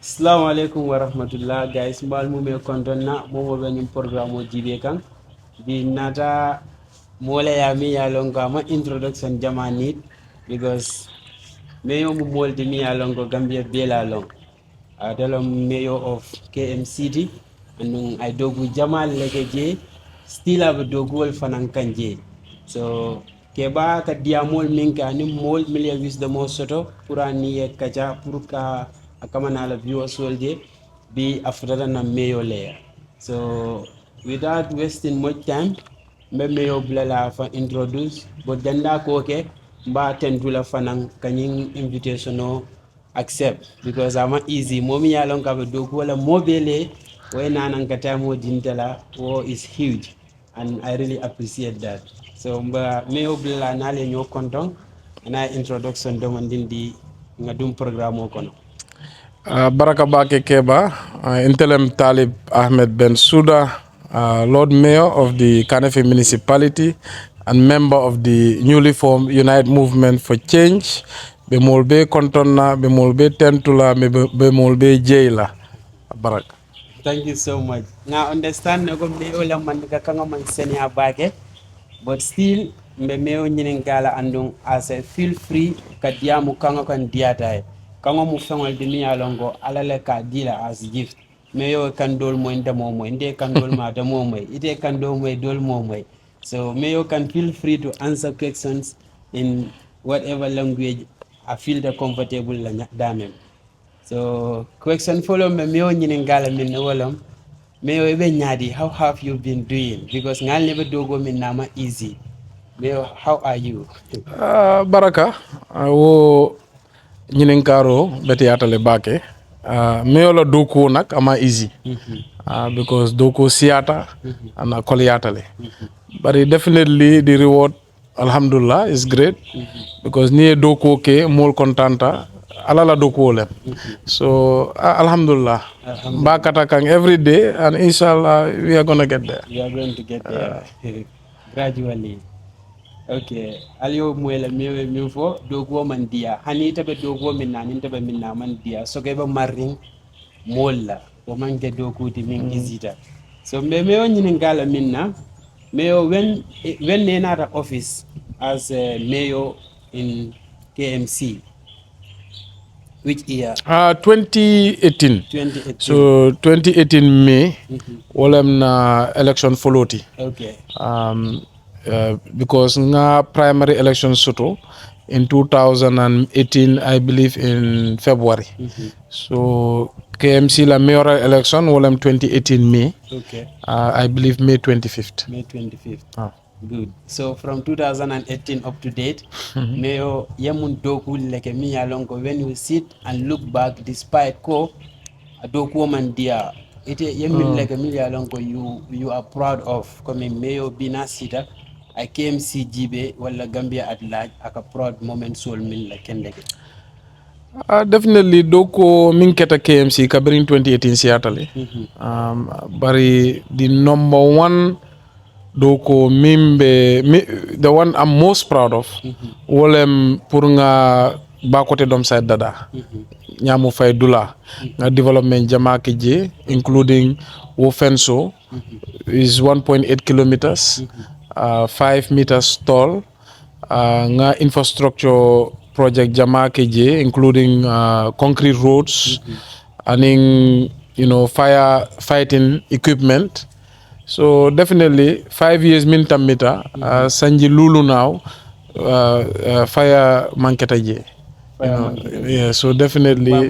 Assalamu alaikum wa rahmatullah guys mbal mu me kontonna momo be nyum programme o jibe kan di nata mole ya mi ya longa ma introduction jamani because mayo mu molde mi ya longo Gambia bela long adalo mayo of KM City and I dogu jamal legeje still have dogu wal fanan kanje so keba ka diamol minka ni mol milia wisdom o soto purani e kaja puruka akamana la viewers soldier be after na mayo layer so without wasting much time mbe mayo blala fa introduce but danda ko ke mba tentula fanan kanyin invitation o accept because I'm easy momi yalon ka be doku wala mobile way nanan ka tamo dintala wo is huge and I really appreciate that so mba mayo blala nale nyo konton na introduction do mandindi ngadum programme o kono. Baraka Bake Keba, Interim Talib Ahmed Ben Suda, Lord Mayor of the Kanefe Municipality and member of the newly formed United Movement for Change, Bemolbe Kontona, Bemolbe Tentula, Bemolbe Jaila. Baraka. Thank you so much. Now understand na gom de ola man ka kanga man seni abake but still mbe meo nyinen gala andung as a feel free ka diamu kanga kan diata kanga mu fengol de mi alongo alale ka dila as gift meyo kan dol mo nda mo mo inde kan dol ma da mo mo ite kan do mo dol mo mo so meyo can feel free to answer questions in whatever language I feel the comfortable la damem so question follow me meyo nyinen gala min wolam meyo ebe nyadi how have you been doing because ngal never dogo min nama easy meyo how are you. Baraka, wo Nyininkaro beti atale bake. Meola doku nak ama easy. Because doku siata and koli atale. But definitely the reward, alhamdulillah, is great. Because niye doku ke mol kontanta alala doku ole. So alhamdulillah. Bakata kang every day and inshallah we are gonna get there. We are going to get there gradually. Okay, aliyo mwela miwe mifo dogo man dia hani tabe dogo minna nin tabe minna man dia so ke ba marin molla o man ke dogo di min izita so me me on nin gala minna mayo when ne na office as a mayor in KMC which year 2018. 2018 So 2018 May wolem na election followti. okay Because nga primary election soto in 2018 I believe in February. So KMC la mayoral election wolem 2018 May. okay I believe May 25th. May 25th. Good. So from 2018 up to date, Mayo Yemun Doku like a Mia Longo, when you sit and look back, despite ko a Doku woman dear, it Yemin like a Mia Longo you are proud of coming Mayo Bina Sita. I came CGB wala Gambia at large a proud moment soul mill like Kendeke. Definitely doko minketa KMC kabirin 2018 Seattle. Bari the number one doko the one I'm most proud of wolem pour nga bakote dom side dada nyamu fay dula nga development jama je including Wofenso is 1.8 kilometers 5 meters tall nga infrastructure project jama je including concrete roads and fire fighting equipment. So definitely 5 years min tamita sanji lulu now fire manketa je. Yeah, so definitely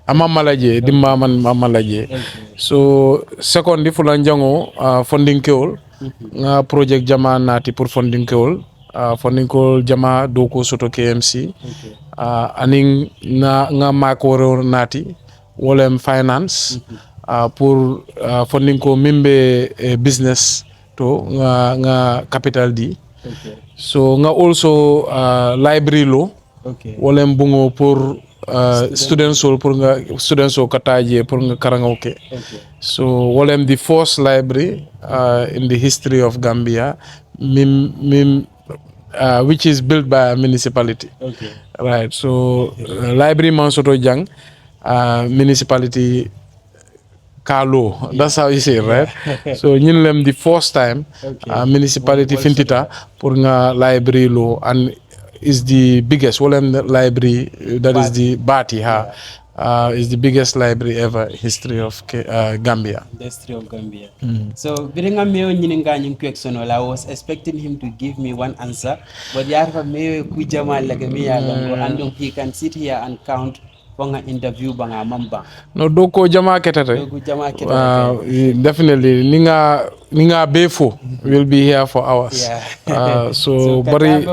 amamalaje dimba man mamalaje. So second fulan jango funding kewol nga project jama nati pour funding kewol funding kewol jama doko soto KMC aning nga makoro nati wolem finance pour funding ko mimbe business to nga capital di so nga also library law wolem bungo pour students soul pour nga students so kataje pour nga karangoke so wolem the first library in the history of Gambia which is built by a municipality right so library man soto jang municipality Kalo. That's how you say it, right? So ñun the first time municipality Fintita pour nga library lo and is the biggest library that is the Bati is the biggest library ever history of Gambia. The history of Gambia. So biringa meo nyininga question I was expecting him to give me one answer, but yarfa meo kujama like me and he can sit here and count bonga interview banga mamba. No doko jama ketate. Definitely ninga befo will be here for hours. So bari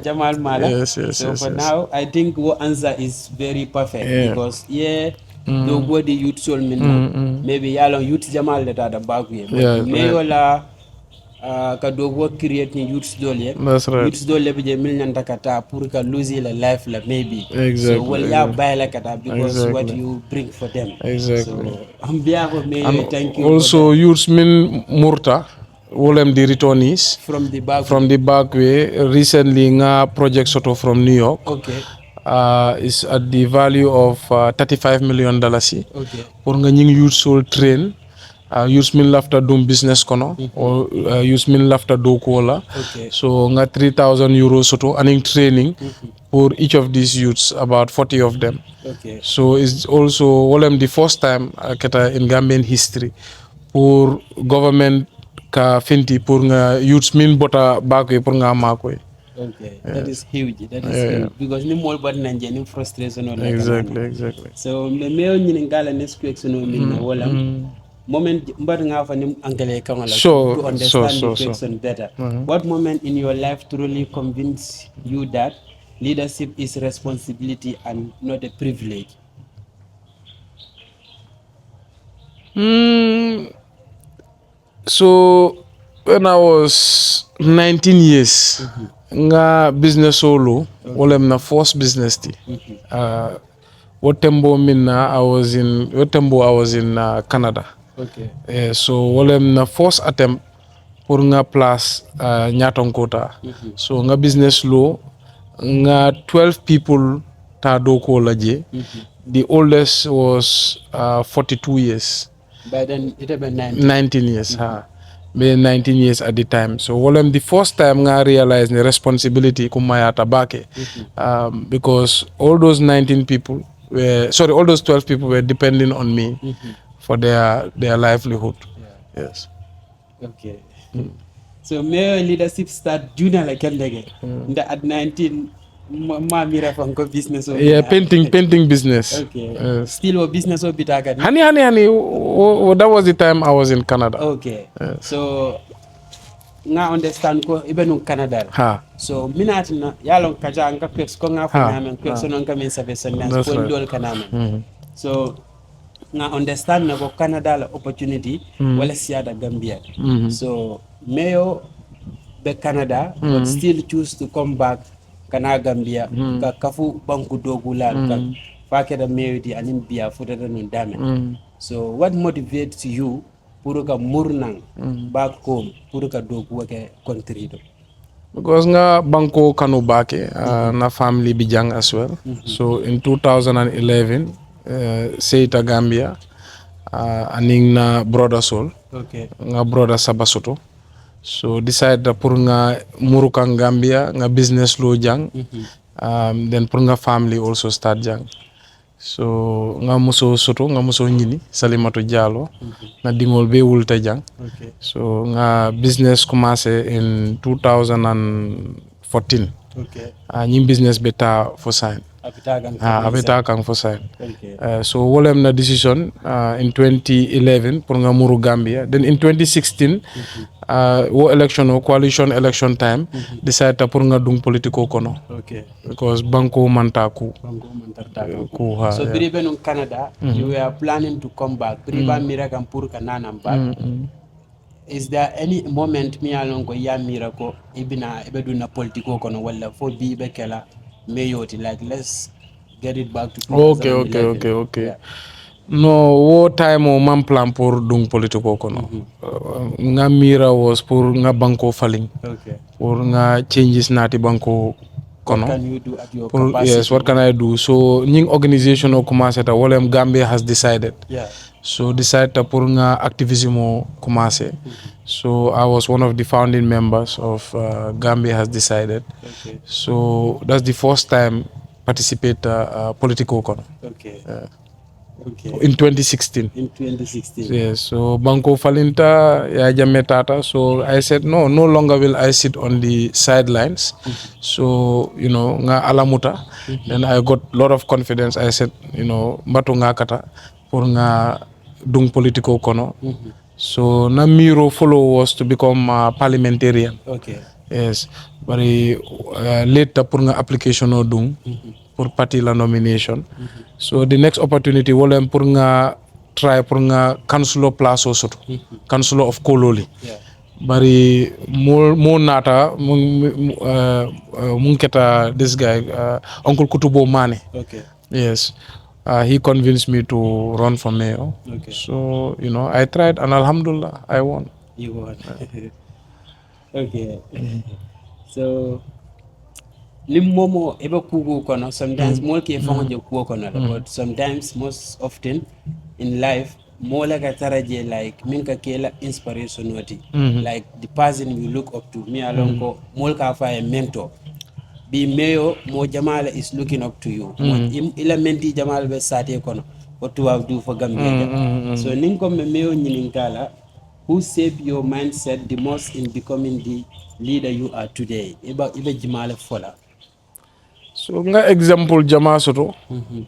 Jamal Mala. Yes. So for now I think what answer is very perfect because do go the youth soul maybe yalong youth Jamal that are the back way. Mayola ka do go create ni youth dole. That's right. Youth dole be je milnan takata pour ka lose la life la maybe. Exactly. So well ya buy like that because what you bring for them. Exactly. So on behalf of me, thank you. Also youths min murta wolem the returnees from the back way recently nga project soto from New York. Okay. Is at the value of $35 million. Okay. Pour nga ñing youth soul train youth min lafta dum business kono or youth min lafta do kola. Okay. So nga 3,000 euros soto aning training for each of these youths, about 40 of them. Okay. So it's also wolem the first time keta in Gambian history pour government ka finti pour nga youths min bota bakwe pour nga makwe. Okay, that is huge. That is huge because ni more bad nanje ni frustration or exactly. So me meo ni ngala next question o min wala moment mbad nga fa ni angale kangala to understand the question better. What moment in your life truly convinced you that leadership is responsibility and not a privilege? So when I was 19 years nga business solo wolem na first business ti wotembo minna I was in Canada. Okay. So wolem na first attempt pour nga place Nyatonkota. So nga business lo nga 12 people ta do ko laje. The oldest was 42 years. By then it had been 19 years. Be 19 years at the time. So wolem the first time nga realize the responsibility kumayata bake because all those 12 people were depending on me for their livelihood. Yes. Okay. So my leadership start junior like at 19 Mira from business. Painting business. Okay. Still a business or bitaga. Honey. That was the time I was in Canada. Okay. So nga understand ko even in Canada. So minat na yalong kaja nga kweks ko nga fa namen kweks non kamen sa besan ko ndol kanamen. So nga understand na ko Canada la opportunity wala siada Gambia. So mayo be Canada but still choose to come back kana Gambia ka kafu banku dogulal ka fake da mewdi anin biya futata non dame. So what motivates you pour ka murnang back home pour ka dogu ke country do? Because nga banko kanu bake na family bijang as well. So in 2011 Seita Gambia aning na brother Sol. Okay. Nga brother Sabasoto. So decide pour nga murukan Gambia nga business lo jang. Then pour nga family also start jang. So nga muso soto nga muso nyini Salimatu Diallo na dingol be wulta jang. Okay. So nga business commencé in 2014. Okay. Nyim business beta for sign. Abita kang for sign. Okay. So wolem na decision in 2011 pour nga muru Gambia. Then in 2016 coalition election time decide pour nga dung politiko kono. Okay. Because banko mantaku. So biribe in Canada you were planning to come back. Biriba mira kan pour kanana back. Is there any moment mi alon ko ya mira ko ibina ibeduna politiko kono wala fo bi be kala mayoti like let's get it back to 2011. Okay. Yeah. No, wo time o man plan pour dung politiko kono. Nga mira was pour nga banko falling. Okay. Pour nga changes nati banko kono. What can you do at your capacity? Yes, what can I do? So nying organization o commencé ta wolem Gambia has decided. Yeah. So decide ta pour nga activism o commencé. So I was one of the founding members of Gambia has decided. Okay. So that's the first time participate political kono. Okay. Okay. In 2016. In 2016. Yes. So Banko Falinta, ya Jametata. So I said no longer will I sit on the sidelines. So nga alamuta. Then I got a lot of confidence. I said mbatu nga kata pour nga dung political kono. So na miro follow was to become parliamentarian. Okay. Yes. But later pour nga application o dung. Pour party la nomination. So the next opportunity wolem pour nga try pour nga councilor place o soto. Councilor of Kololi. Yeah. Bari mo nata mun keta this guy Uncle Kutubo Mane. Okay. Yes. He convinced me to run for mayor. Okay. So, I tried and alhamdulillah I won. You won. Okay. So Limomo eba kugu kono sometimes more ke fongo je kugo kono but sometimes most often in life more like a taraje like minka kela inspiration wati like the person you look up to me along ko more ka fa a mentor bi mayo mo jamala is looking up to you ila menti jamal be sate kono what to have do for Gambia so ninko me mayo nyininkala who shaped your mindset the most in becoming the leader you are today iba jimala fola. So nga example jama soto.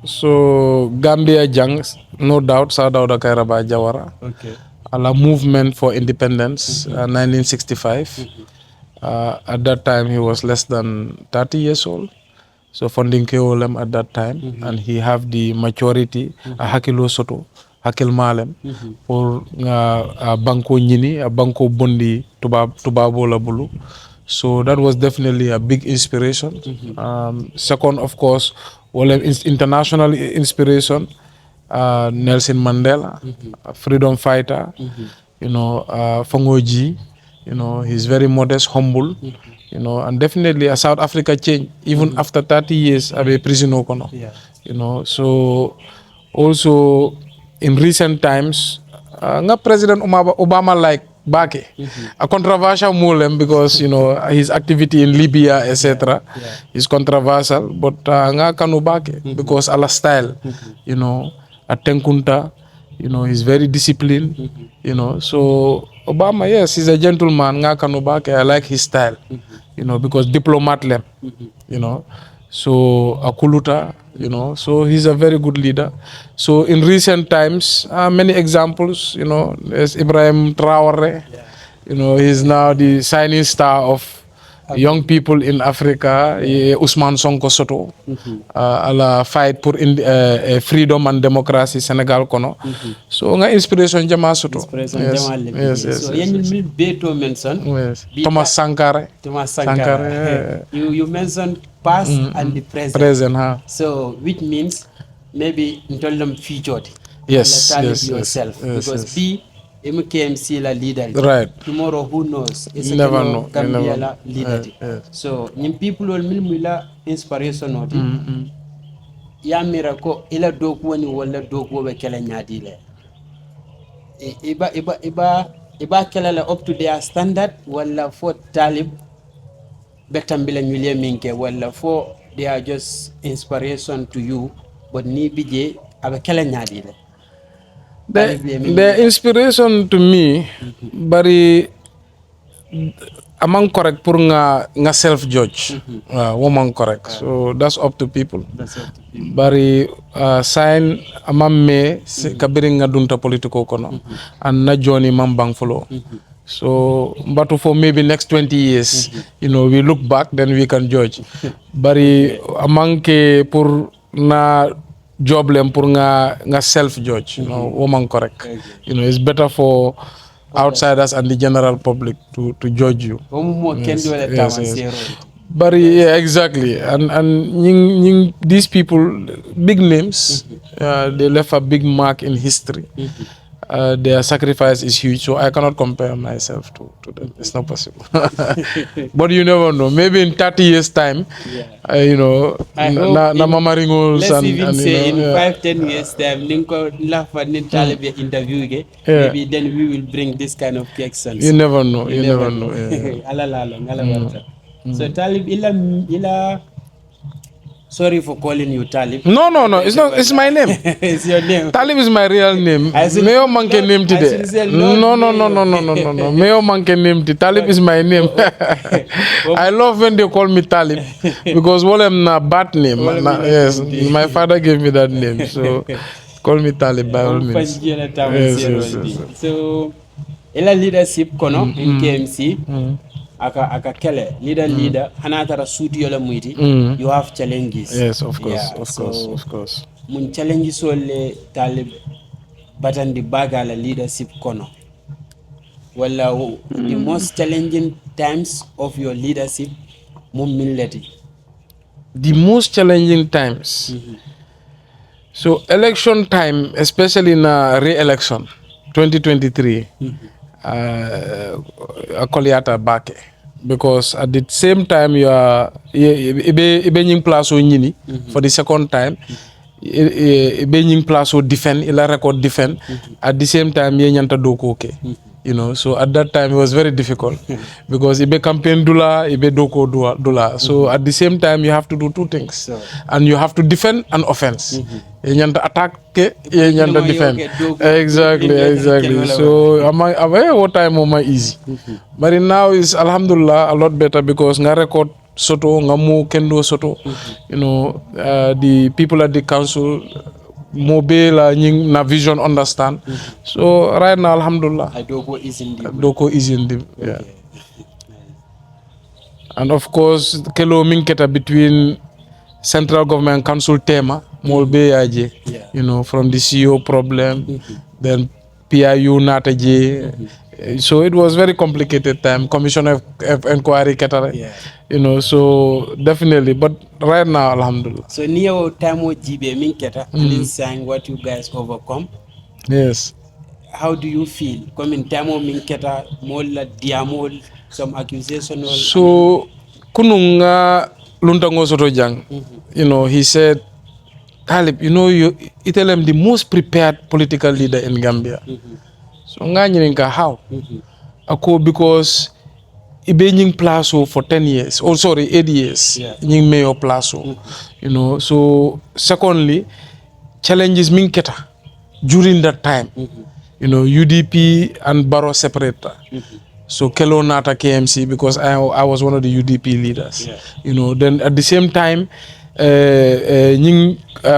So Gambia Jang, no doubt Sir Dawda Kairaba Jawara. Okay. Ala movement for independence 1965. At that time he was less than 30 years old. So funding Keolem at that time and he have the maturity hakilo soto hakil malem pour banko nyini banko bondi tubabo la bulu. So that was definitely a big inspiration. Second, of course, international inspiration. Nelson Mandela, a freedom fighter. Fongoji. He's very modest, humble. And definitely a South Africa change. Even after 30 years, abe prisoner kono. Yeah. So also in recent times, nga President Obama like Bake, a controversial mulem because his activity in Libya, etc. is controversial, but nga kanu Bake because ala style, at Tenkunta, he's very disciplined, So Obama, yes, he's a gentleman. Nga kanu Bake, I like his style, because diplomat lem, So Akuluta, so he's a very good leader. So in recent times, many examples, there's Ibrahim Traore, he's now the shining star of young people in Africa, Ousmane Sonko Soto, ala fight for freedom and democracy Senegal kono. So nga inspiration jama Soto. Yes. So you beto mention. Yes. Thomas Sankara. You mentioned past and the present. So which means maybe in them featured. Yes. Yourself because be MKMC la leader. Right. Tomorrow who knows? It's never know. Gambia la leader. So nyim people will mila inspiration oti. Ya miracle ila doku wani wala doku be kala nyadi le. Iba kala la up to their standard wala for talib betambila nyulie minke wala for they are just inspiration to you but ni bije abe kala nyadi le. The inspiration to me, bari among correct pour nga self judge, woman correct. So that's up to people. Bari sign amam me kabiri nga dunta politiko kono, and na Johnny mambang follow. So, but for maybe next 20 years, we look back, then we can judge. Bari among ke pour na job lem pour nga self judge, woman correct. It's better for outsiders and the general public to judge you. But exactly, and these people, big names, they left a big mark in history. their sacrifice is huge, so I cannot compare myself to them. It's not possible. But you never know. Maybe in 30 years' time, you know, Mama Ringos let's even say in 5-10 years' time, interview, maybe then we will bring this kind of questions. You never know. You never know. So Talib, ila. Sorry for calling you Talib. No. It's not. It's my name. It's your name. Talib is my real name. Meo manke name today. No. Meo manke name today. Talib is my name. I love when they call me Talib because what I'm na bad name. Yes, my father gave me that name, so call me Talib by all means. Yes. So, ila leadership kono in KMC. Aka kele leader hanatara suti yola muiti you have challenges. Yes, of course. Mun challenges ole Talib batandi bagala leadership kono wala the most challenging times of your leadership mum milleti. The most challenging times. So election time, especially in a re-election 2023. Akoliata Bake, because at the same time you are ibe place nyini for the second time ibe place defend ila record defend at the same time ye nyanta doko okay. You know, so at that time it was very difficult because ibe campaign dula ibe doko dula, so at the same time you have to do two things and you have to defend and offense. You nyanta attack ye nyanta defend. Exactly. So what time my easy. But now is alhamdulillah a lot better because nga record soto ngamu kendo soto. You know, the people at the council mobile na vision understand. So right now alhamdulillah Doko is in the yeah. And of course kelo minketa between central government and council tema molbe aje, you know, from the CEO problem, then PIU nataje. So it was very complicated time. Commission of inquiry ketare. You know, so definitely. But right now, alhamdulillah. So near time with GB minketa and saying what you guys overcome. Yes. How do you feel? Come in time of minketa mola diamol some accusation. So kununga luntango soto jang. You know, he said, Talib, you know, you tell him the most prepared political leader in Gambia. So nga how? Ako because ibe nying plaso for 10 years. 8 years. Nying mayor plaso. You know, so secondly, challenges minketa during that time. You know, UDP and Barrow separator. So Kelo Nata KMC because I was one of the UDP leaders. You know, then at the same time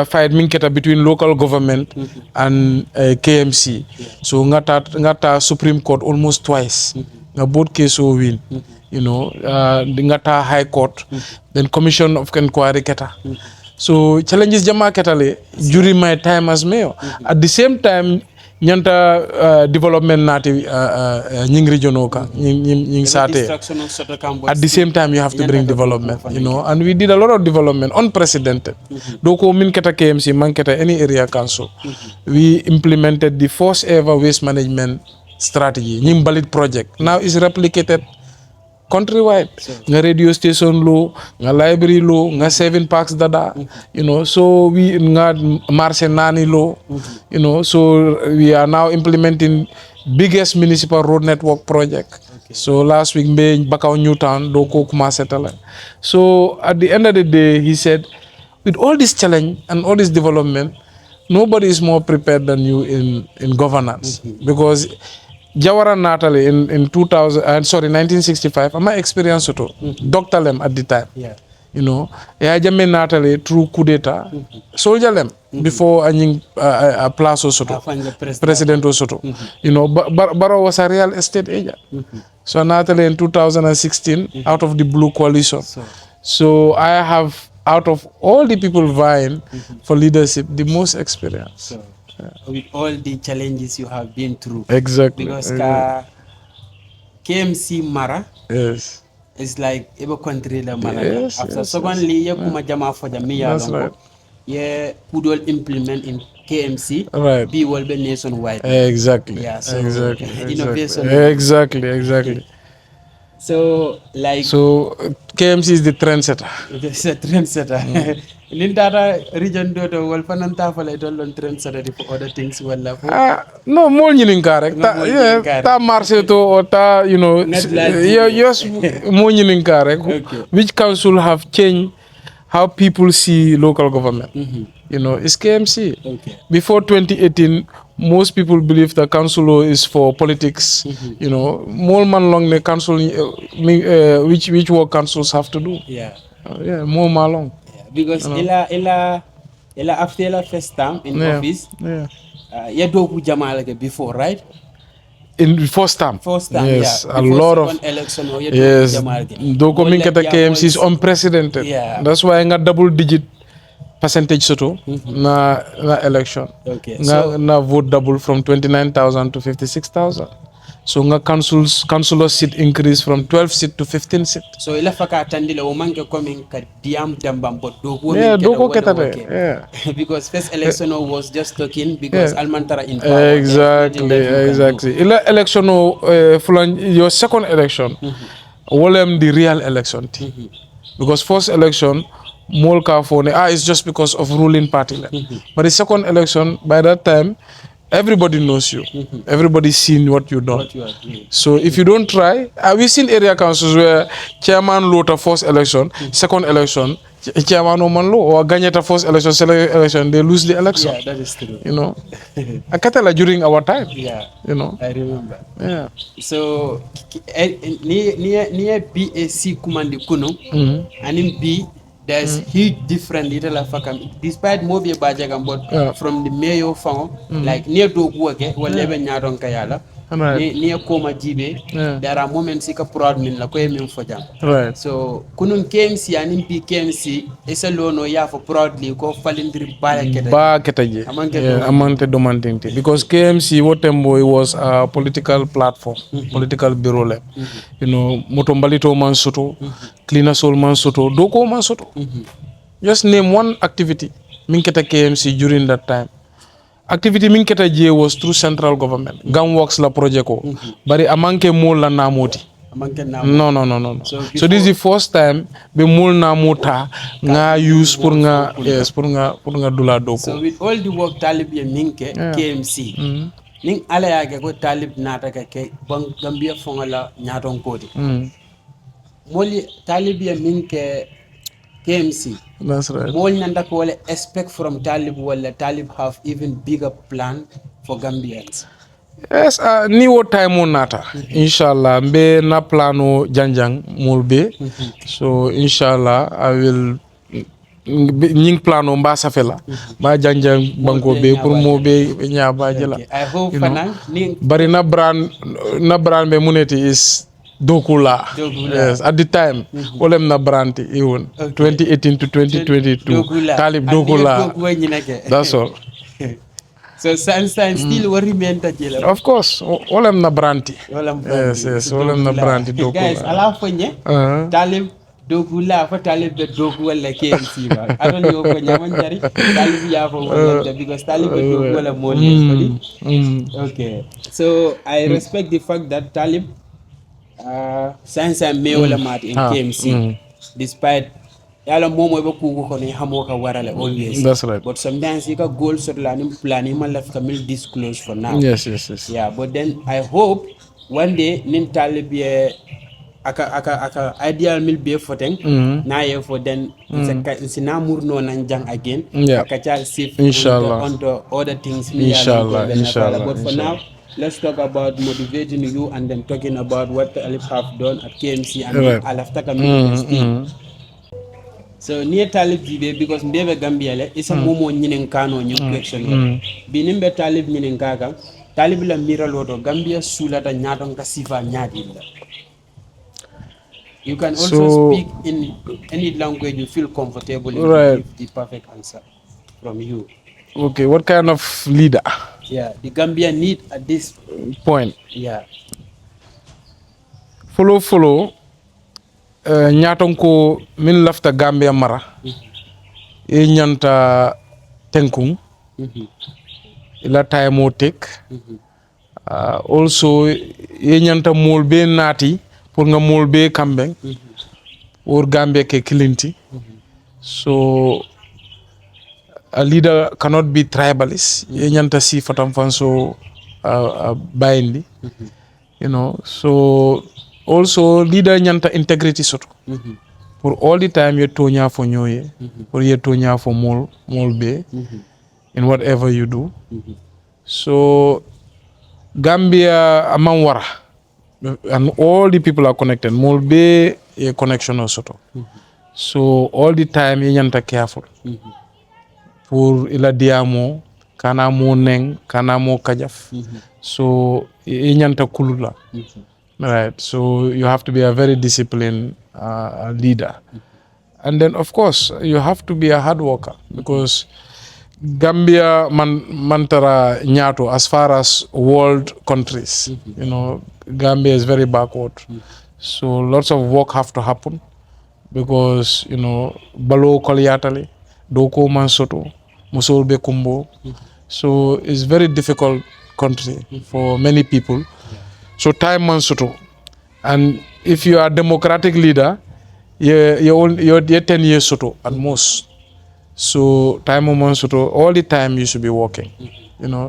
fight minketa between local government and KMC. So ngata Supreme Court almost twice. Both cases win. You know, ngata High Court, then Commission of Inquiry keta. So challenges jama ketale during my time as mayor. At the same time nyanta development nati nying regional ka nying sate. At the same time you have to bring development, you know, and we did a lot of development unprecedented. Doko min keta KMC man keta any area council. We implemented the first ever waste management strategy, nying balit project. Now is replicated countrywide. Nga radio station lo, nga library lo, nga 7 parks dada, you know, so we nga marché nani lo, you know, so we are now implementing biggest municipal road network project. So last week mbe Bakaw Newtown doko commencé tala. So at the end of the day he said, with all this challenge and all this development, nobody is more prepared than you in governance because Jawara Natali in 1965, my experience to Dr. Lem at the time. You know, Jame Natali through coup d'etat, soldier Lem before a place Soto, President Soto. You know, Barrow was a real estate agent. So Natali in 2016, out of the Blue Coalition. So I have, out of all the people vying for leadership, the most experience. With all the challenges you have been through. Exactly. Because KMC Mara is like every country la Mara. After secondly, you kuma jama for the mayor. Yeah, could all implement in KMC. Right. Be will be nationwide. Exactly. Yeah, so Exactly. innovation. Exactly. So like So KMC is the trendsetter. it's a trendsetter. Nintata region do to wal fananta fala dolon trendsetter for other things wala for No, more nyinin karek. Nga more Yeah, nyinin karek. ta marché to or ta, Not like yes, more nyinin karek. Okay. Which council have changed how people see local government? It's KMC. Okay. Before 2018, most people believe the council is for politics. More man long the council, which work councils have to do. Yeah. More man long. Yeah. Because ila after ila first term in office, ya doku jamal before, right? In first time. First time, Yes, yeah. a Before lot of second election, ya yes. jamal Doko minkata KMC is unprecedented. Yeah. That's why I got double digit percentage soto na election. Okay. Na vote double from 29,000 to 56,000. So nga councilor seat increase from 12 seat to 15 seat. So ila faka tandila o manke coming ka diam dambam but doko Doko ketare. Yeah. Because first election was just talking because Almantara in power. Exactly. Ila election your second election wolem the real election. Because first election Molka phone it's just because of ruling party. But the second election, by that time, everybody knows you. Everybody's seen what you done. So if you don't try, we've seen area councils where chairman load a first election, second election, chairman Oman low or Ganyeta first election, second election, they lose the election. Yeah, that is true. Akatala during our time. Yeah. I remember. Yeah. So near BAC Kumandi Kuno and in B there's huge difference despite Mobi Bajagam but from the mayor phone like near Doguake whatever Nyadon Kayala near Koma Jibe there are moments he can proud min la koyem for jam. Right. So Kunun KMC and in KMC is a loan or ya for proudly go falling ba ketaje amante domandinti because KMC Wotembo was a political platform, political bureau lab. Motombalito man soto, cleaner soul man soto, doko man soto. Just name one activity minketa KMC during that time. Activity minketa J was through central government. Gam works la project ko. Bari amanke mol la namoti. No. So this is the first time be mul na mota nga use pour nga dula doko. So with all the work talib ye minke KMC. Ning ala yake ko talib nata ke bang Gambia fongala nyaton kodi. Moli talib ye minke KMC. That's right. Mol nanda ko wala expect from talib wala talib have even bigger plan for Gambians. Yes, ni wo time nata. Inshallah, mbe na plano janjang mulbe. So inshallah, I will nying plano mba safela. Ba janjang banko be pour mo be nyaba jela. I hope fana bari na brand be muneti is Dokula. Yes, at the time, olem na branti even 2018 to 2022. Talib Dokula. That's all. So Sunshine still remain that yellow. Of course, olem na branti. Yes, olem na branti Dokula. Guys, ala fonye. Talib Dokula for Talib the Dokula KMC. I don't know when Yamanjari. Talib Yafo because Talib the Dokula more. Okay, so I respect the fact that Talib Sunshine may wala mat in KMC despite yala momo be kugu ko ne hamoka warale always. That's right. But sometimes you got goals or planning man left kamil disclose for now. Yes. Yeah, but then I hope one day nin talibie aka ideal mil be foteng na ye for then it's a namur no nanjang again. Aka cha sif inshallah on the other things inshallah. But for now let's talk about motivating you and then talking about what the Talib have done at KMC and Alaftaka Ministry. So near Talib Jibe because Mbebe Gambia is a momo nyinenkano new question. Binimbe Talib nyinenkaka, Talib la mira loto Gambia sulata nyadon kasifa nyadilla. You can also speak in any language you feel comfortable in give the perfect answer from you. Okay, what kind of leader? Yeah, the Gambia need at this point. Yeah. Follow. Nyaton ko min lafta Gambia mara. E nyanta tenkung. ila time o take also ye nyanta mol be nati pour nga mol be kambe or Gambia ke kilinti so a leader cannot be tribalist ye nyanta si fatam fanso bindi so also leader nyanta integrity soto for all the time you tonya for nyoye or you tonya for mol be in whatever you do so Gambia among wara and all the people are connected mol be a connection also so all the time you nyanta careful pour ila diamo kana mo neng kana mo kajaf so you nyanta kulula right so you have to be a very disciplined leader and then of course you have to be a hard worker because Gambia mantara nyato as far as world countries Gambia is very backward so lots of work have to happen because balo kolyatale doko mansoto musol be kumbo so it's very difficult country for many people so time mansoto and if you are a democratic leader you're 10 years soto at most so time mansoto all the time you should be working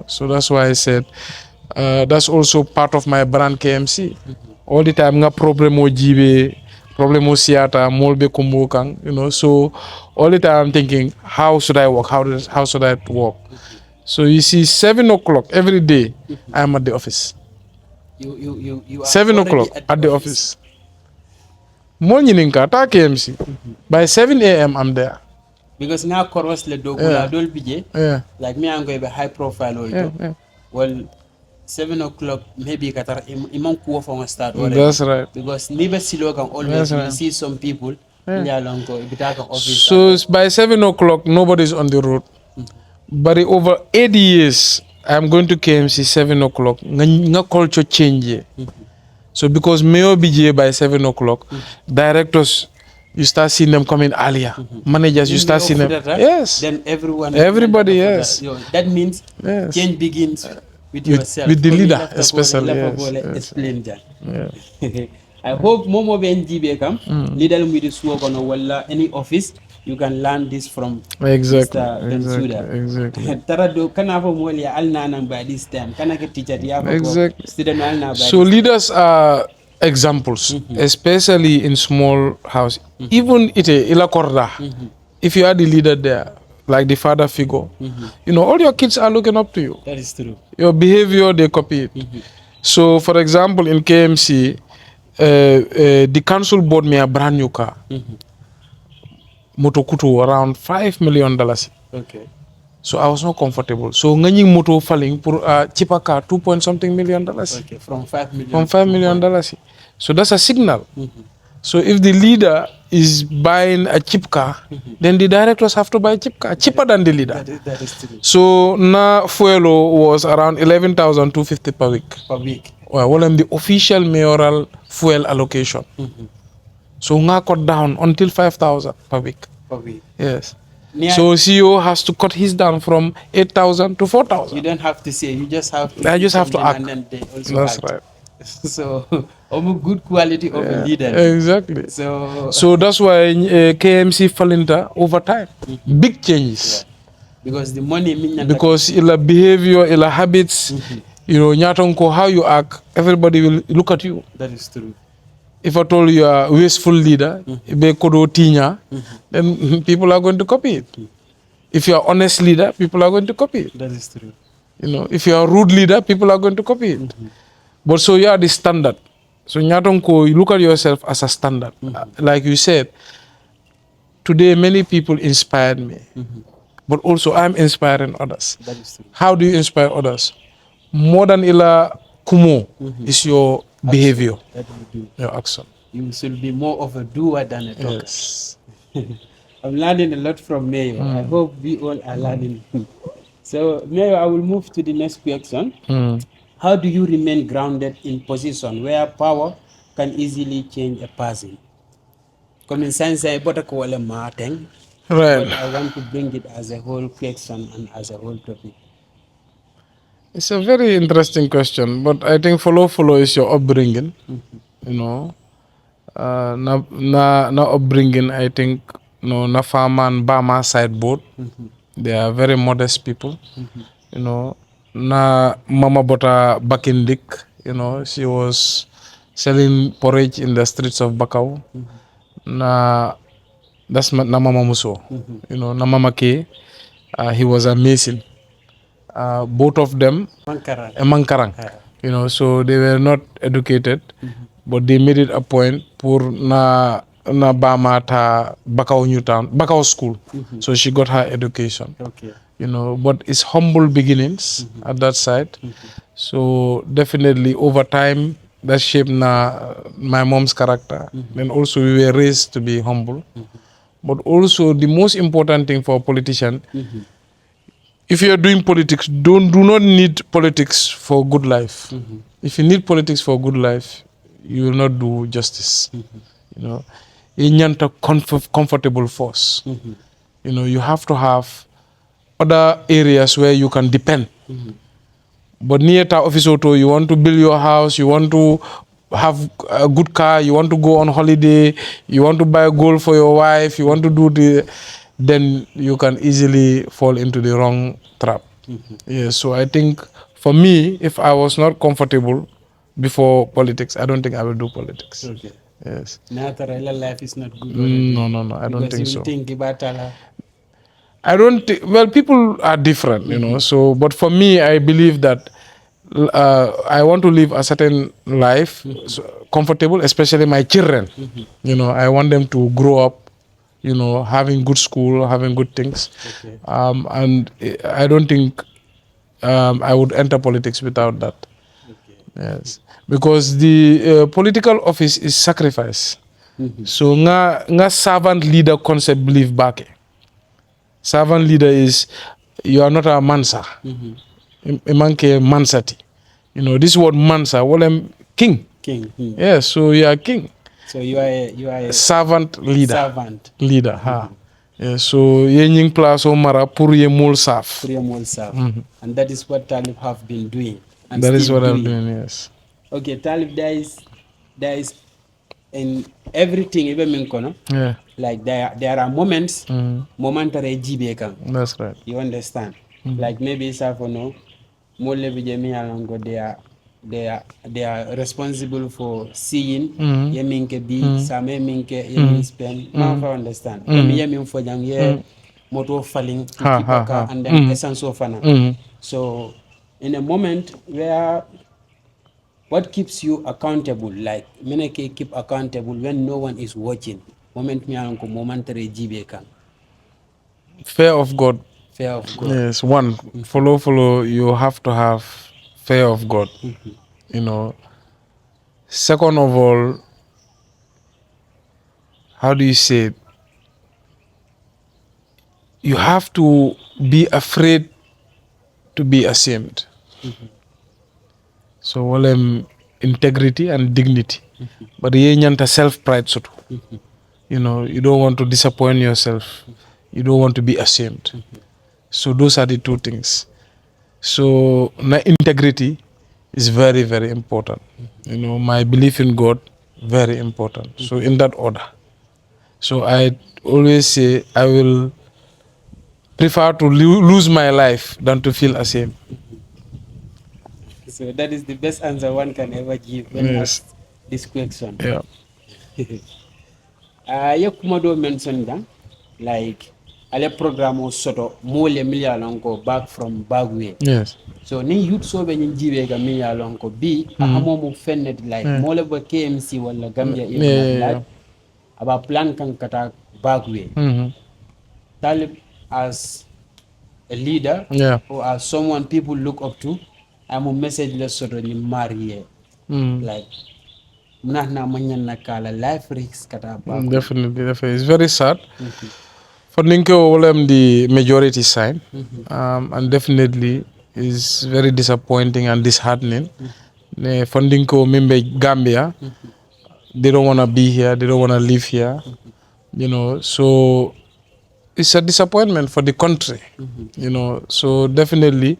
so that's why I said that's also part of my brand KMC all the time nga problemo jibe problemo siata molbe kumbo kang so all the time I'm thinking how should I work how should I work so you see 7 o'clock every day I'm at the office you are 7 o'clock at the office morning ta KMC by 7 a.m. I'm there because now Corvus le dogula dol bije like me I'm going to be high profile well 7 o'clock maybe katar imam kuwa for start already. That's right Because never silo can always you see some people office so by 7 o'clock nobody's on the road but over 8 years I'm going to KMC 7 o'clock nga culture change so because mayor BJ by 7 o'clock directors you start seeing them coming earlier managers you start seeing them yes then everybody yes that means change begins with yourself with the leader especially explain that I hope momo benjibe kam leader mu di suwo kono wala any office you can learn this from exactly tarado kana fo moli alna nan by this time kana ke teacher ya fo exactly student alna by so leaders are examples especially in small house even ite ila korda if you are the leader there like the father figure all your kids are looking up to you. That is true. Your behavior they copy it so for example in KMC the council bought me a brand new car moto kutu around $5 million. Okay. So I was not comfortable. So ngani moto falling for a cheaper car, $2 million. Okay, from $5 million. From $5 million. So that's a signal. So if the leader is buying a cheap car, then the directors have to buy a cheap car, cheaper than the leader. That is true. So na fuelo was around 11,250 per week. Per week. Well, I'm the official mayoral fuel allocation. So nga cut down until 5,000 per week. Per week. Yes. So CEO has to cut his down from 8,000 to 4,000. You don't have to say, you just have to. I just have to act. And then they also That's act. right. So, good quality of a leader. Exactly. So that's why KMC Falinta over time. Big changes. Yeah. Because the money means. Because ila behavior, ila habits, nyatonko how you act, everybody will look at you. That is true. If at all you are a wasteful leader, then people are going to copy it. If you are honest leader, people are going to copy it. That is true. If you are a rude leader, people are going to copy it. But so you are the standard. So Nyatonko, you look at yourself as a standard. Like you said, today many people inspired me. But also I'm inspiring others. That is true. How do you inspire others? More than ila kumo is your behavior. That you do. Your action. You should be more of a doer than a talker. Yes. I'm learning a lot from Mayo. I hope we all are learning. So Mayo, I will move to the next question. How do you remain grounded in position where power can easily change a person? Common sense, I bought a marting. Right. But I want to bring it as a whole question and as a whole topic. It's a very interesting question, but I think follow is your upbringing. You know, na upbringing. I think na farmer and Bama side both. They are very modest people. You know, na Mama Bota Bakindik. You know, she was selling porridge in the streets of Bakau. Na that's na Mama Muso. You know, na Mama K. He was amazing. Both of them Mankarang. You know, so they were not educated, but they made it a point pour na Bama ta Bakau Newtown, Bakau school. So she got her education. Okay. You know, but it's humble beginnings at that side. So definitely over time that shaped my mom's character. Then also we were raised to be humble. But also the most important thing for a politician, if you are doing politics, do not need politics for good life. If you need politics for good life, you will not do justice. You know, you need a comfortable force. You know, you have to have other areas where you can depend. But near to office auto, you want to build your house, you want to have a good car, you want to go on holiday, you want to buy gold for your wife, you want to do then you can easily fall into the wrong trap. Yes, so I think for me, if I was not comfortable before politics, I don't think I will do politics. Okay. Yes. Natural life is not good. No, I don't think because so. you think about I don't think, well, people are different, you know, so, but for me, I believe that I want to live a certain life, comfortable, especially my children. You know, I want them to grow up, you know, having good school, having good things. Okay. And I don't think I would enter politics without that. Okay. Yes. Because the political office is sacrifice. So, nga servant leader concept believe back. Servant leader is, you are not a mansa. Manke mansati. You know, this word mansa, well, I'm king. King. Yes, so you are king. So you are a Servant leader. servant. Leader, Yeah, so ye nying place o mara pour ye mol saf. And that is what Talib have been doing. And That is still what I'm doing, yes. Okay, Talib, there is in everything, even Minkono, Yeah, like there are moments, momentary jibe. that's right. You understand? Like maybe Safono, Mole Bijemi Alongo, they are responsible for seeing Yeminke B, Same Minke, Yemin Spen, Mafa understand. Yemin for young year, motor falling to keep a car and then essence of fana. So in a moment where what keeps you accountable, like Meneke keep accountable when no one is watching. Moment me alongo momentary jibe kan. Fear of God. Fear of God. Yes, one, follow, you have to have fear of God. You know. Second of all, how do you say it? You have to be afraid to be ashamed. So, integrity and dignity. But ye nyanta self-pride soto. You know, you don't want to disappoint yourself. You don't want to be ashamed. So those are the two things. So integrity is very, very important. You know, my belief in God, very important. So in that order. So I always say I will prefer to lose my life than to feel ashamed. So that is the best answer one can ever give when asked this question. Yeah. Yakumado mentioned that, like, ale programme soto mole milyalonko back from Bagwe. Yes. So ni youth so be njibe ga milyalonko bi ahamomu fennet like mole ba KMC wala Gambia like about plan kan kata Bagwe. Talib as a leader or as someone people look up to, I'm a message less soto ni mariye. Like life risks kata Bagwe. Definitely. It's very sad. For Ninko, the majority sign, and definitely is very disappointing and disheartening. For Ninko, Mimbe Gambia, they don't want to be here, they don't want to live here, you know, so it's a disappointment for the country, you know, so definitely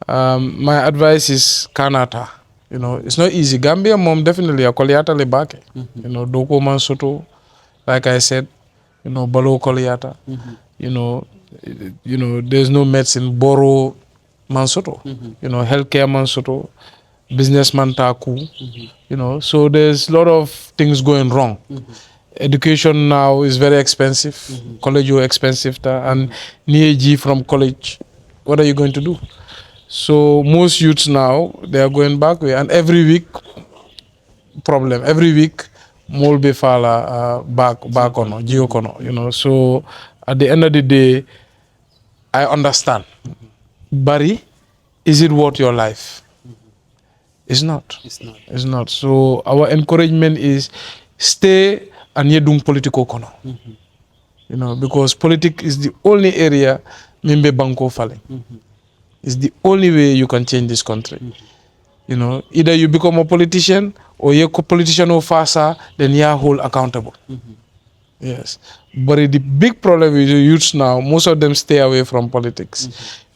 My advice is Kanata. You know, it's not easy. Gambia mom definitely a Koliata lebake. You know, Doko Mansoto, like I said, you know, Balo Koliata. You know, there's no medicine, Boro Mansoto. You know, healthcare Mansoto, businessman Taku. You know, so there's a lot of things going wrong. Education now is very expensive. College is expensive, and near G from college, what are you going to do? So most youths now they are going back way, and every week problem. Every week more be fala back on geocono. You know. So at the end of the day, I understand. Barry, is it worth your life? It's not. It's not. So our encouragement is stay and ye doing political kono. You know, because politics is the only area mimbe banko falling. It's the only way you can change this country. You know, either you become a politician or you're a politician who fasa, then you're hold accountable. Yes. But the big problem with the youths now, most of them stay away from politics.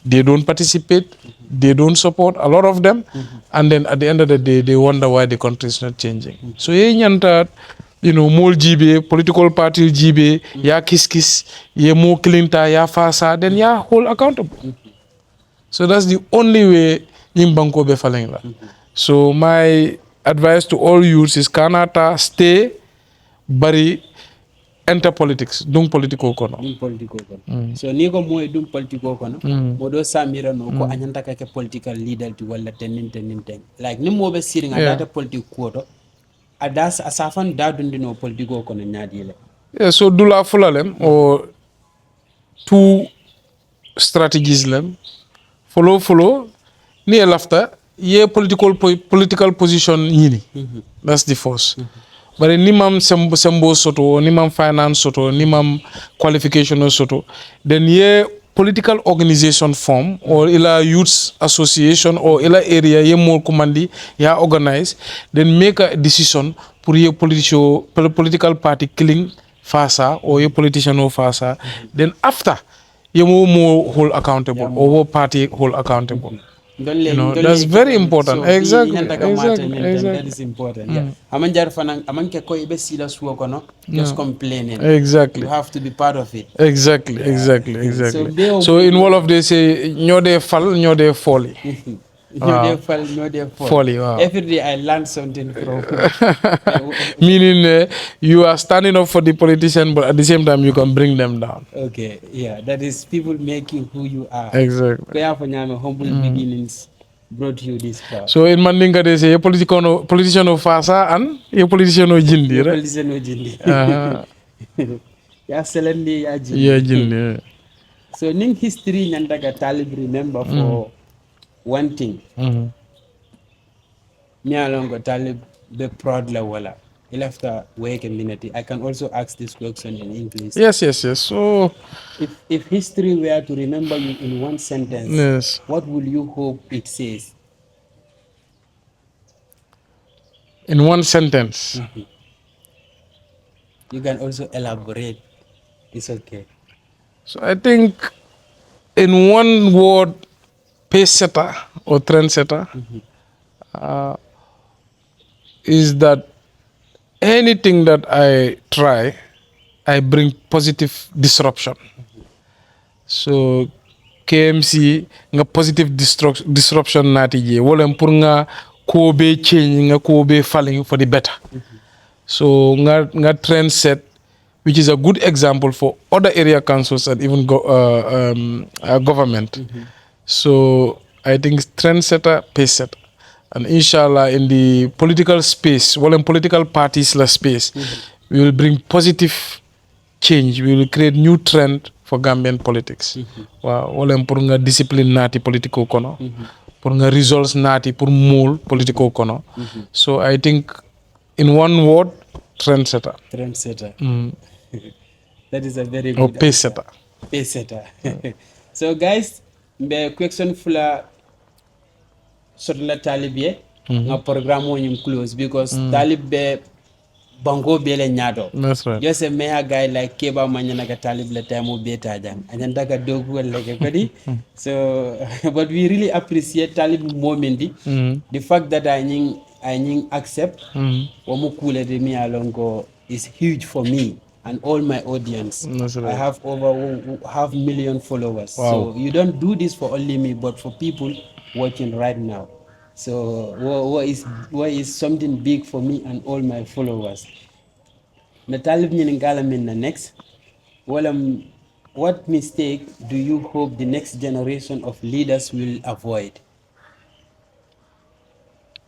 They don't participate, they don't support, a lot of them, and then at the end of the day, they wonder why the country is not changing. So, you know, more GB, political party GB, ya kiss, ya more Clinton, ya fasa, then ya hold accountable. So that's the only way Nimbanko be falling. So my advice to all youths is Kanata stay, bari enter politics, dung politiko kono. So ni ko moy dung politiko kono. Modo samira no ko anyanta ka ke political leader ti wala tenin. Like ni mo be siringa data politiko to. Adas asafan da dundi no politiko kono nyadile. Yeah, so dula fulalem or two strategies lem. Follow ni elafta ye political position yini. That's the first. But ni mam sembo soto, ni mam finance soto, ni mam qualification soto, then ye political organization form or ila youth association or ila area ye more commandi ya organize, then make a decision pour ye political party killing fasa or ye politician or fasa, then after you more hold accountable or party hold accountable. You know, that's very important. Exactly. That is important. Amanjar fanang amanke ko ibe sila suwa kono just complaining. Exactly. You have to be part of it. Exactly. So in all of this, say nyode fall, nyode folly. Folly. Wow. Every day I learn something from. Meaning you are standing up for the politician, but at the same time you can bring them down. Okay, yeah, that is people making who you are. Exactly. Humble beginnings brought you this far. So in Mandinka they say a politician of Fasa and a politician of Jindi, right? Politician of Jindi. Yeah, Selendi, yeah, Jindi. Yeah, Jindi. So ning history nandaga talib remember for one thing. Me along got talib be proud la wala. After work community, I can also ask this question in English. Yes. So if history were to remember you in one sentence, what will you hope it says? In one sentence. You can also elaborate. It's okay. So I think in one word, pace setter or trend setter is that anything that I try, I bring positive disruption. So KMC nga positive disruption natije wala pour nga ko be change nga ko be falling for the better. So nga trend set, which is a good example for other area councils and even government. So I think trendsetter, pace setter. And inshallah, in the political space, well, in political parties space, we will bring positive change. We will create new trend for Gambian politics. Well, pour nga discipline nati political kono, pour nga results nati pour mole political kono. So I think, in one word, trendsetter. Trendsetter. That is a very good. Or pace setter. Pace setter. So guys, the question fula. Sotla talib ye nga program o nyum close because talib be bango bele nyato. That's right. Just a mayor guy like Keba Manyanaka Talib Letamo Beta Jam. And then Daka Dogu like a buddy. So but we really appreciate Talib Momendi. The fact that I accept Wamukule de mi alongo is huge for me and all my audience. That's right. I have over 500,000 followers. Wow. So you don't do this for only me, but for people watching right now. So what is something big for me and all my followers. Natalib Nyingala Minna next. What mistake do you hope the next generation of leaders will avoid?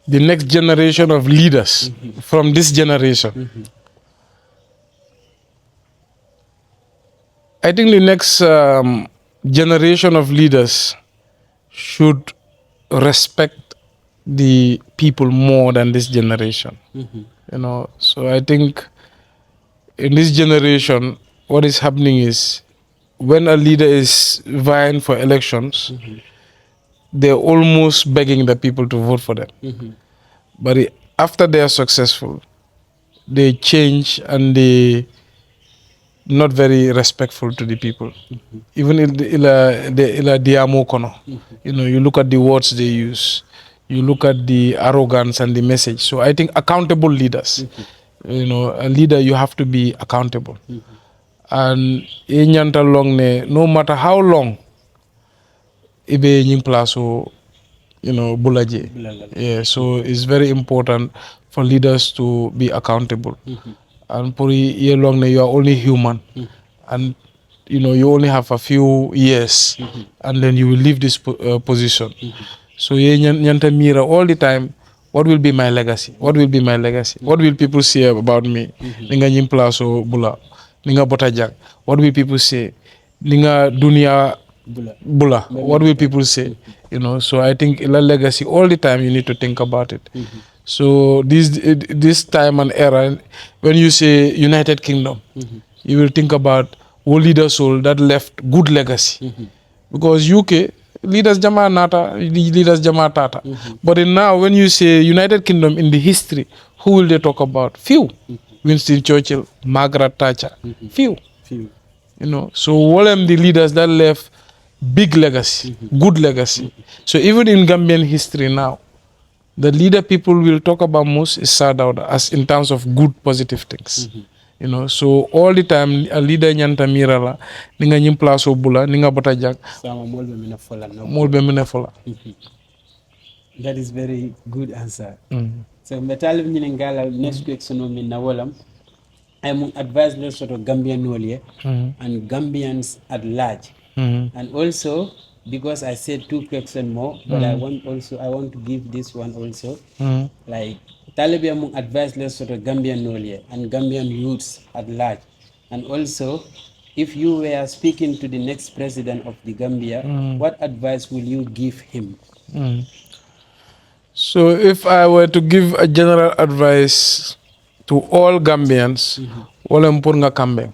The next generation of leaders from this generation. I think the next generation of leaders should respect the people more than this generation. You know, so I think in this generation, what is happening is when a leader is vying for elections, they're almost begging the people to vote for them. But after they are successful, they change and they not very respectful to the people. Even ila diamo kono. You know, you look at the words they use, you look at the arrogance and the message. So I think accountable leaders, you know, a leader, you have to be accountable. And no matter how long ibe nying plaso, you know, bulaje. Yeah, so it's very important for leaders to be accountable. And for year long, you are only human, and you know you only have a few years, and then you will leave this position. So nyanta mira all the time. What will be my legacy? What will be my legacy? What will people say about me? Ninga nyimpla so bula, ninga botajak. What will people say? Ninga dunia bula. What will people say? You know. So I think la legacy all the time. You need to think about it. So this time and era, when you say United Kingdom, you will think about all leaders that left good legacy. Because UK, leaders jama nata, leaders jama tata. But now when you say United Kingdom in the history, who will they talk about? Few. Winston Churchill, Margaret Thatcher, few. You know, so all of the leaders that left big legacy, good legacy. So even in Gambian history now, the leader people will talk about most is Sir Dawda as in terms of good positive things. You know, so all the time a leader nyanta mirala ninga nyimpla so bula ninga botajak Sama molbe mina fola na. molbe mine fola. That is very good answer. So metalib nyingala next week sono minna wolam. I'm advise the sort of Gambian Nolie and Gambians at large. And also because I said two questions more, but I want to give this one also. Like Taliban advise less sort of Gambian Nolie and Gambian youths at large. And also, if you were speaking to the next president of the Gambia, what advice will you give him? So if I were to give a general advice to all Gambians, wala mpur nga kambe,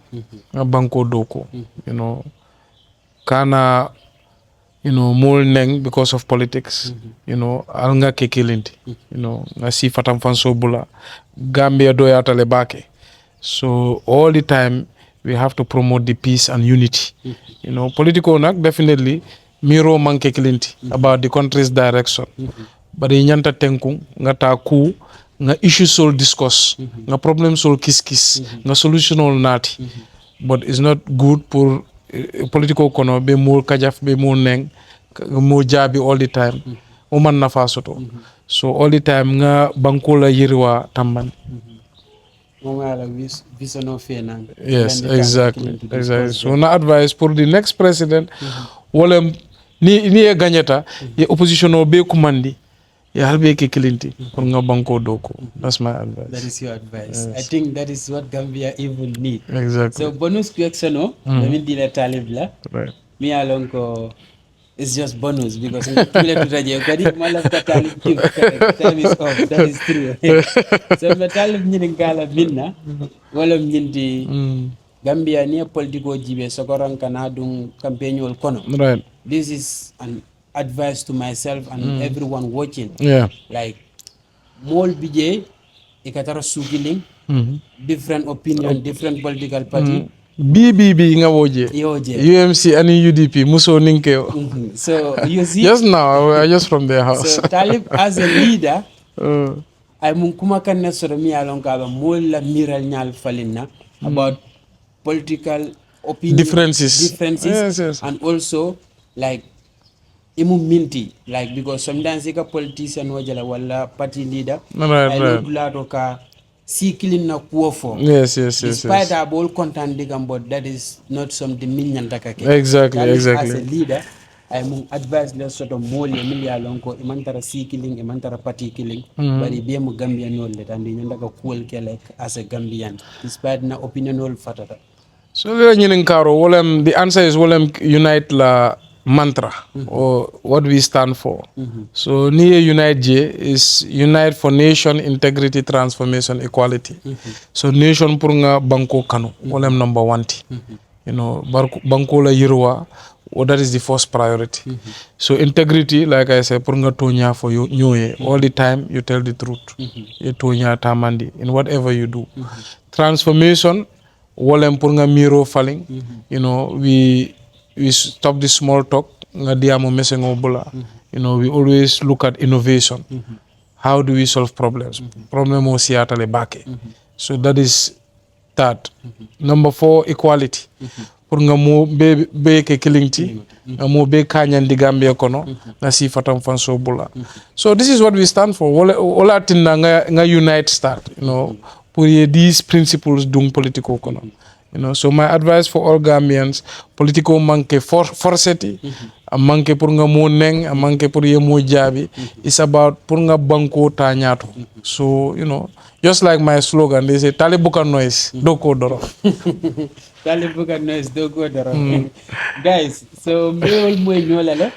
nga banko doko, you know, kana, you know, mol neng because of politics, you know, al nga kekilinti, you know, nga si fatam fanso bula, Gambia doyata lebake. So all the time we have to promote the peace and unity. You know, political nak definitely miro man kekilinti about the country's direction. But nyanta tenkung nga ta ku nga issue sol discuss nga problem sol kiss nga solution ol nati but it's not good for political kono be more kajaf be more neng mo jabi all the time o man nafa soto so all the time nga bankola yirwa tamban. Yes, exactly. So na advice for the next president wala ni e gagnata ye opposition o be kumandi ya halbe ke kilinti pour nga banko doko. That's my advice. That is your advice. Yes. I think that is what Gambia even need. Exactly. So bonus question no dami dila talib la. Right. Mi alon ko it's just bonus because kile tutaje kadi mala talib time is off. That is true. So talib nyini ngala minna wala nyindi Gambia ni political jibe sokoran kana dum campaign wol kono. Right. This is an advice to myself and everyone watching. Yeah. Like mol bije ikatara sugiling different opinion different political party BBB nga woje UMC and UDP muso ninkeo. So you see just now I just from their house. So Talib as a leader ay mun kuma kan ne soro mi alon ka ba mol la miral nyal falinna about political opinion differences. Yes. And also like imu minti like because sometimes a politician wajala wala party leader right. Ka si killing na kuofo. Yes. Despite that all content digam, but that is not something minyan takake. Exactly. As a leader, I mun advise le sort of mole emilia lonko imantara si killing imantara party killing but be mu Gambian no le and nyanda ka cool ke as a Gambian despite na opinion all fatata. So the answer is unite la mantra or what we stand for. So near Unite J is Unite for Nation, Integrity, Transformation, Equality. So nation purunga banko kanu number 1. You know, banko la yirwa. Well, that is the first priority. So integrity, like I said, purunga tonya for you all the time you tell the truth. You tonya tamandi in whatever you do. Transformation, wolem purunga miro falling. You know, we stop the small talk. You know, we always look at innovation. How do we solve problems? Problem o siatale bake. So that is that. Number 4, equality. Pour nga mo be ke kilingti nga mo be kanyandi Gambia kono nga si fatam fanso bula. So this is what we stand for. Wala tinna nga unite start, you know, pour these principles dung political kono. You know, so my advice for all Gambians, political manke forceti, a manke pour nga mo neng, a manke pour ye mo jabi, it's about pour nga banko tanyato. So, you know, just like my slogan, they say, Talibuka noise, doko doro. Talibuka noise, doko doro. Guys, so me all mo nyola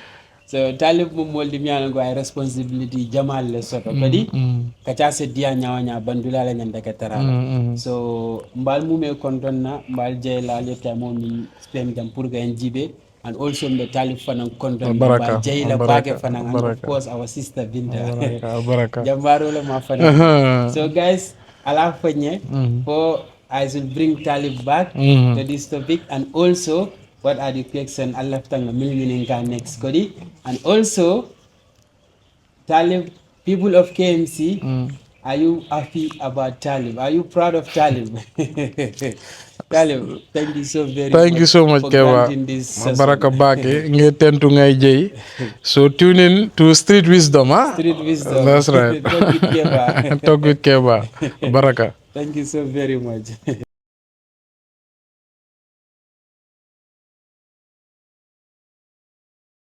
so Talib mo moldi mi alango ay responsibility jamal le soto kadi kacha se dia nyawanya bandula la nyanda katara so mbal mu me kontonna mbal jeyla le tamo mi spem jam pour ga njibe and also the Talib fanan konton mbal jeyla bage fanan and of course our sister Binta jambaro le ma fanan so guys ala fanye for I will bring Talib back to this topic and also what are the questions Allah tanga million next Kodi and also Talib people of KMC are you happy about Talib? Are you proud of Talib? Talib, thank you so very much. Thank you so much, Kewa. Baraka Bake, nge tentu ngai jay. So tune in to Street Wisdom, huh? Street Wisdom. That's right. Talk with Kewa. Talk with Kewa. Baraka. Thank you so very much.